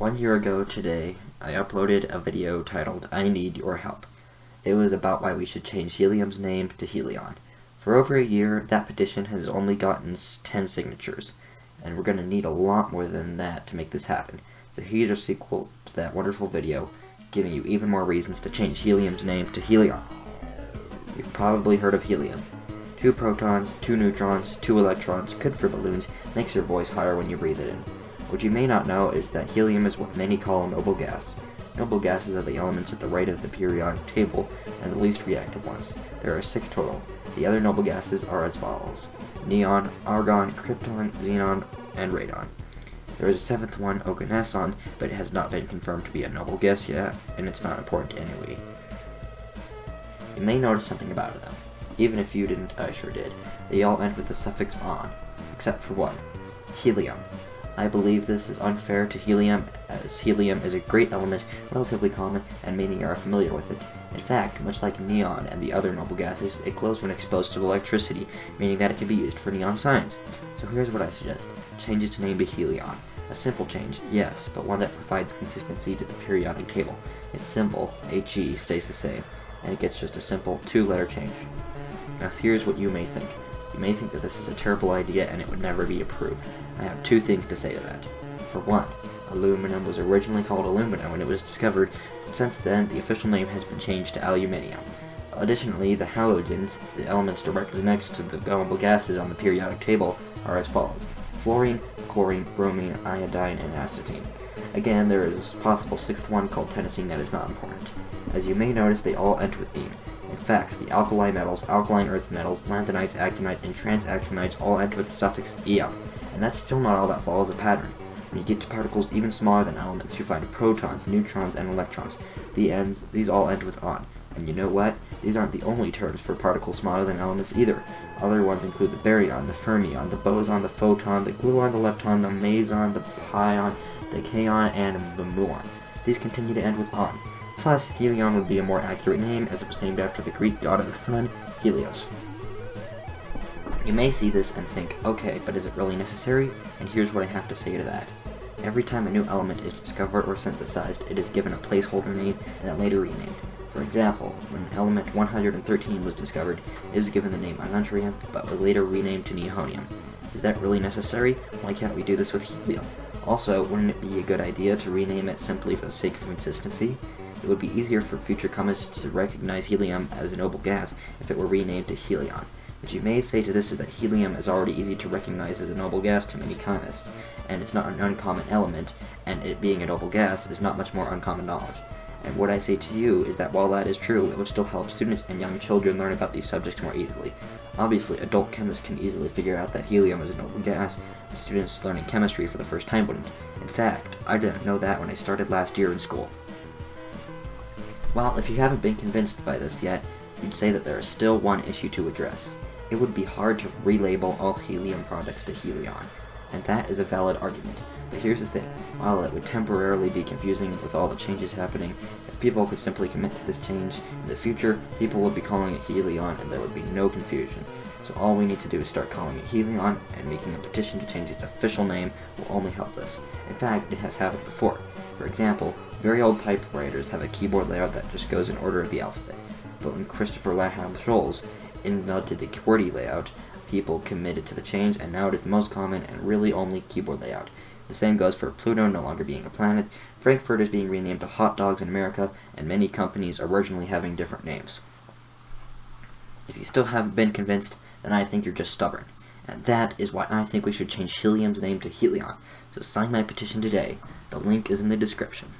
1 year ago today, I uploaded a video titled, "I Need Your Help." It was about why we should change helium's name to Helion. For over a year, that petition has only gotten 10 signatures, and we're going to need a lot more than that to make this happen. So here's a sequel to that wonderful video, giving you even more reasons to change helium's name to Helion. You've probably heard of helium. 2 protons, 2 neutrons, 2 electrons, good for balloons, makes your voice higher when you breathe it in. What you may not know is that helium is what many call a noble gas. Noble gases are the elements at the right of the periodic table and the least reactive ones. There are 6 total. The other noble gases are as follows: neon, argon, krypton, xenon, and radon. There is a 7th one, oganesson, but it has not been confirmed to be a noble gas yet, and it's not important anyway. You may notice something about them. Even if you didn't, I sure did. They all end with the suffix "on", except for one: helium. I believe this is unfair to helium, as helium is a great element, relatively common, and many are familiar with it. In fact, much like neon and the other noble gases, it glows when exposed to electricity, meaning that it can be used for neon signs. So here's what I suggest. Change its name to Helion. A simple change, yes, but one that provides consistency to the periodic table. Its symbol, He, stays the same, and it gets just a simple 2-letter change. Now here's what you may think. You may think that this is a terrible idea and it would never be approved. I have 2 things to say to that. For one, aluminum was originally called alumina when it was discovered, but since then the official name has been changed to aluminium. Additionally, the halogens, the elements directly next to the noble gases on the periodic table, are as follows: fluorine, chlorine, bromine, iodine, and acetine. Again, there is a possible 6th one called tennessine that is not important. As you may notice, they all end with "ene". In fact, the alkali metals, alkaline earth metals, lanthanides, actinides, and transactinides all end with the suffix "ion", and that's still not all that follows a pattern. When you get to particles even smaller than elements, you find protons, neutrons, and electrons. These all end with "on". And you know what? These aren't the only terms for particles smaller than elements either. Other ones include the baryon, the fermion, the boson, the photon, the gluon, the lepton, the meson, the pion, the kaon, and the muon. These continue to end with "on". Plus, Helion would be a more accurate name, as it was named after the Greek god of the sun, Helios. You may see this and think, okay, but is it really necessary? And here's what I have to say to that. Every time a new element is discovered or synthesized, it is given a placeholder name and then later renamed. For example, when element 113 was discovered, it was given the name yttrium, but was later renamed to nihonium. Is that really necessary? Why can't we do this with helium? Also, wouldn't it be a good idea to rename it simply for the sake of consistency? It would be easier for future chemists to recognize helium as a noble gas if it were renamed to Helion. What you may say to this is that helium is already easy to recognize as a noble gas to many chemists, and it's not an uncommon element, and it being a noble gas is not much more uncommon knowledge. And what I say to you is that while that is true, it would still help students and young children learn about these subjects more easily. Obviously, adult chemists can easily figure out that helium is a noble gas, but students learning chemistry for the first time wouldn't. In fact, I didn't know that when I started last year in school. Well, if you haven't been convinced by this yet, you'd say that there is still one issue to address. It would be hard to relabel all helium products to Helion, and that is a valid argument. But here's the thing, while it would temporarily be confusing with all the changes happening, if people could simply commit to this change, in the future, people would be calling it Helion and there would be no confusion. So all we need to do is start calling it Helion, and making a petition to change its official name will only help this. In fact, it has happened before. For example, very old typewriters have a keyboard layout that just goes in order of the alphabet. But when Christopher Laham Scholz invented the QWERTY layout, people committed to the change, and now it is the most common and really only keyboard layout. The same goes for Pluto no longer being a planet, Frankfurt is being renamed to hot dogs in America, and many companies are originally having different names. If you still haven't been convinced, then I think you're just stubborn. And that is why I think we should change helium's name to Helion. So sign my petition today. The link is in the description.